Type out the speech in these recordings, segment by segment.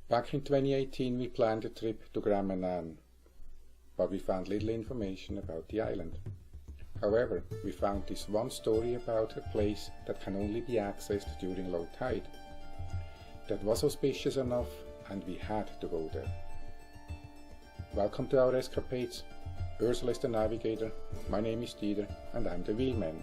Back in 2018 we planned a trip to Grand Manan, but we found little information about the island. However, we found this one story about a place that can only be accessed during low tide. That was auspicious enough and we had to go there. Welcome to our escapades. Ursula is the navigator, my name is Dieter and I'm the wheelman.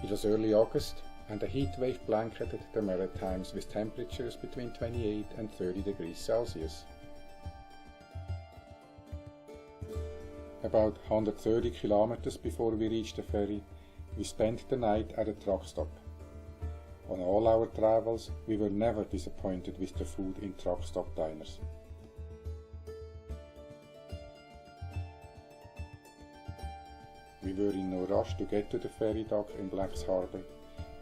It was early August and a heat wave blanketed the Maritimes with temperatures between 28 and 30 degrees Celsius. About 130 kilometers before we reached the ferry, we spent the night at a truck stop. On all our travels, we were never disappointed with the food in truck stop diners. We were in no rush to get to the ferry dock in Black's Harbour.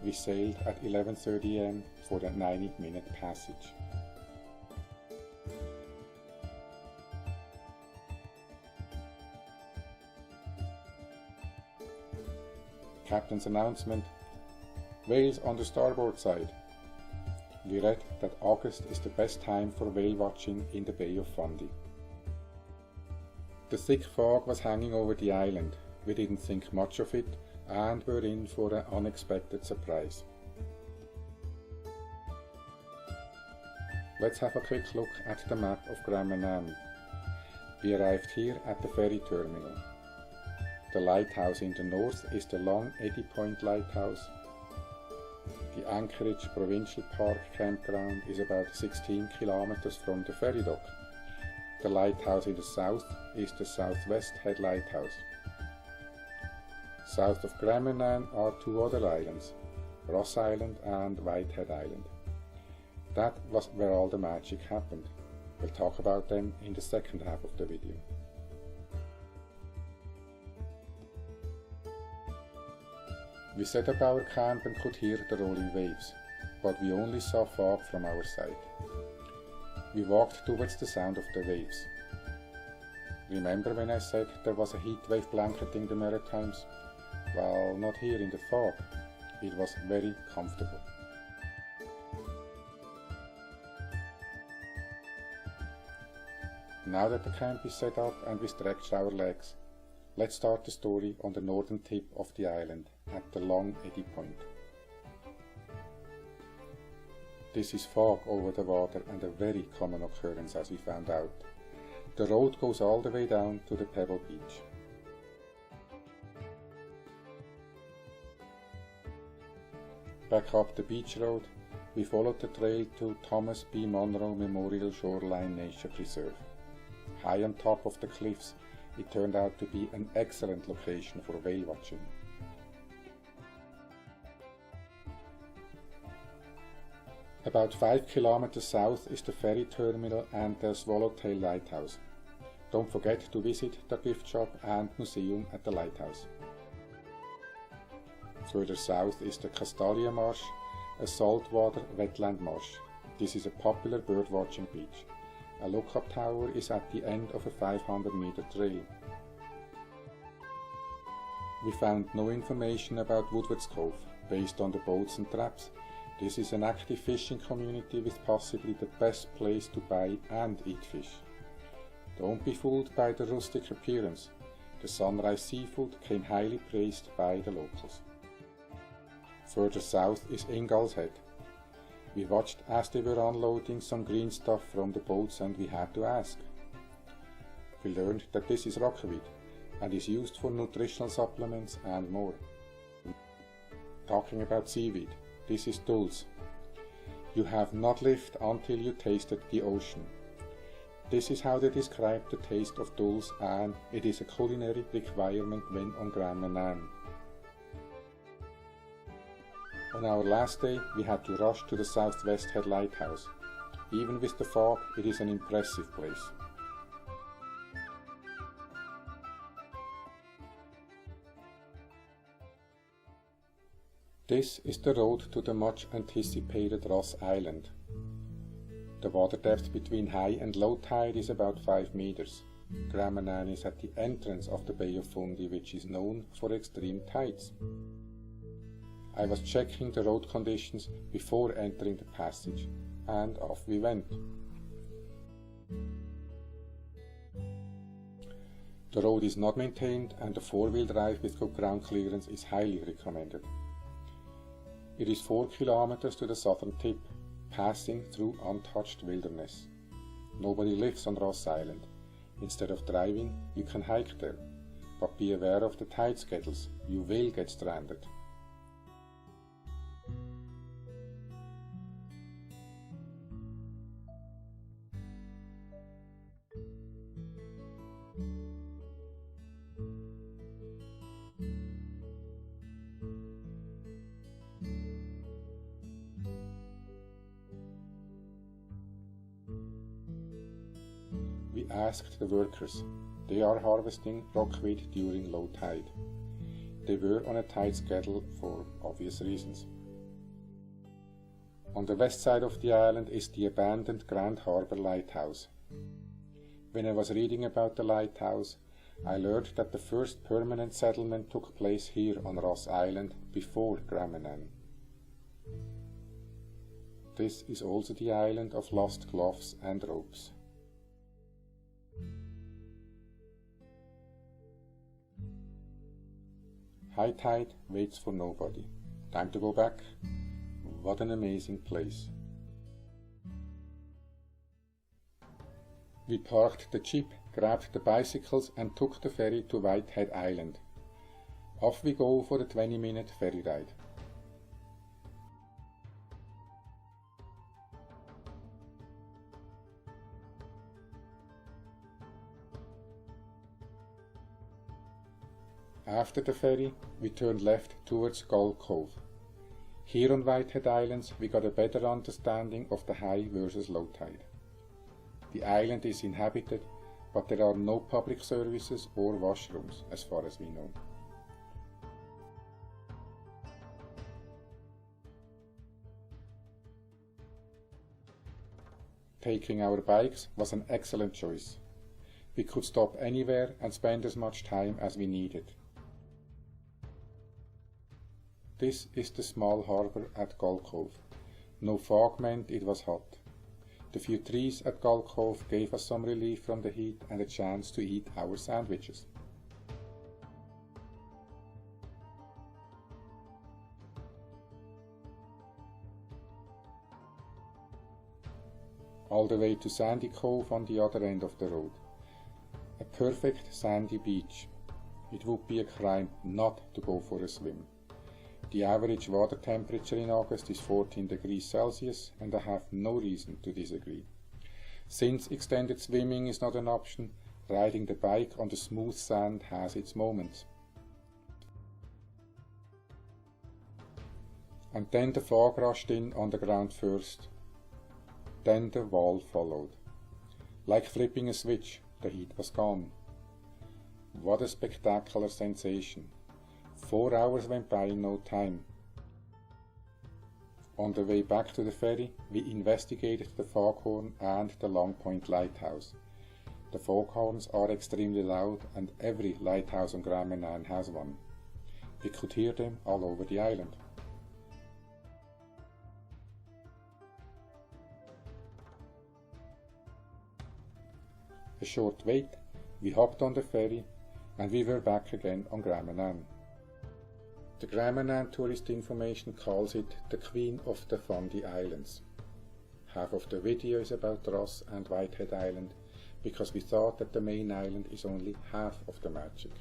We sailed at 11:30 am for the 90-minute passage. Captain's announcement: whales on the starboard side. We read that August is the best time for whale watching in the Bay of Fundy. The thick fog was hanging over the island. We didn't think much of it and were in for an unexpected surprise. Let's have a quick look at the map of Grand Manan. We arrived here at the ferry terminal. The lighthouse in the north is the long 80-point lighthouse. The Anchorage Provincial Park Campground is about 16 kilometers from the ferry dock. The lighthouse in the south is the Southwest Head Lighthouse. South of Grand Manan are two other islands, Ross Island and Whitehead Island. That was where all the magic happened. We'll talk about them in the second half of the video. We set up our camp and could hear the rolling waves, but we only saw fog from our side. We walked towards the sound of the waves. Remember when I said there was a heat wave blanketing the Maritimes? Well, not here in the fog. It was very comfortable. Now that the camp is set up and we stretched our legs, let's start the story on the northern tip of the island, at the long 80 point. This is fog over the water and a very common occurrence, as we found out. The road goes all the way down to the Pebble Beach. Back up the beach road, we followed the trail to Thomas B. Monroe Memorial Shoreline Nature Preserve. High on top of the cliffs, it turned out to be an excellent location for whale watching. About 5 kilometers south is the ferry terminal and the Swallowtail Lighthouse. Don't forget to visit the gift shop and museum at the lighthouse. Further south is the Castalia Marsh, a saltwater wetland marsh. This is a popular birdwatching beach. A lookup tower is at the end of a 500-meter trail. We found no information about Woodward's Cove. Based on the boats and traps, this is an active fishing community with possibly the best place to buy and eat fish. Don't be fooled by the rustic appearance. The sunrise seafood came highly praised by the locals. Further south is Ingalls Head. We watched as they were unloading some green stuff from the boats and we had to ask. We learned that this is rockweed and is used for nutritional supplements and more. Talking about seaweed, this is dulse. You have not lived until you tasted the ocean. This is how they describe the taste of dulse, and it is a culinary requirement when on Grand Manan. On our last day, we had to rush to the Southwest Head Lighthouse. Even with the fog, it is an impressive place. This is the road to the much anticipated Ross Island. The water depth between high and low tide is about 5 meters. Grand Manan is at the entrance of the Bay of Fundy, which is known for extreme tides. I was checking the road conditions before entering the passage, and off we went. The road is not maintained and the 4-wheel drive with good ground clearance is highly recommended. It is 4 kilometers to the southern tip, passing through untouched wilderness. Nobody lives on Ross Island. Instead of driving, you can hike there, but be aware of the tide schedules, you will get stranded. We asked the workers. They are harvesting rockweed during low tide. They were on a tight schedule for obvious reasons. On the west side of the island is the abandoned Grand Harbour Lighthouse. When I was reading about the lighthouse, I learned that the first permanent settlement took place here on Ross Island before Grand Manan. This is also the island of lost gloves and ropes. High tide waits for nobody. Time to go back. What an amazing place. We parked the jeep, grabbed the bicycles and took the ferry to Whitehead Island. Off we go for the 20-minute ferry ride. After the ferry, we turned left towards Gull Cove. Here on Whitehead Islands, we got a better understanding of the high versus low tide. The island is inhabited, but there are no public services or washrooms, as far as we know. Taking our bikes was an excellent choice. We could stop anywhere and spend as much time as we needed. This is the small harbour at Gull Cove. No fog meant it was hot. The few trees at Gull Cove gave us some relief from the heat and a chance to eat our sandwiches. All the way to Sandy Cove on the other end of the road. A perfect sandy beach. It would be a crime not to go for a swim. The average water temperature in August is 14 degrees Celsius and I have no reason to disagree. Since extended swimming is not an option, riding the bike on the smooth sand has its moments. And then the fog rushed in on the ground first. Then the wall followed. Like flipping a switch, the heat was gone. What a spectacular sensation. 4 hours went by in no time. On the way back to the ferry, we investigated the foghorn and the Long Point Lighthouse. The foghorns are extremely loud and every lighthouse on Grand Manan has one. We could hear them all over the island. A short wait, we hopped on the ferry and we were back again on Grand Manan. The Grand Manan tourist information calls it the Queen of the Fundy Islands. Half of the video is about Ross and Whitehead Island because we thought that the main island is only half of the magic.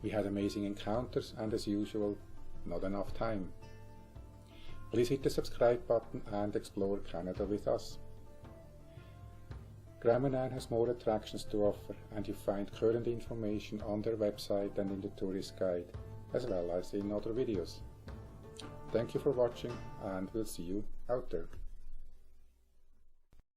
We had amazing encounters and as usual, not enough time. Please hit the subscribe button and explore Canada with us. Grand Manan has more attractions to offer and you find current information on their website and in the tourist guide, as well as in other videos. Thank you for watching and we'll see you out there.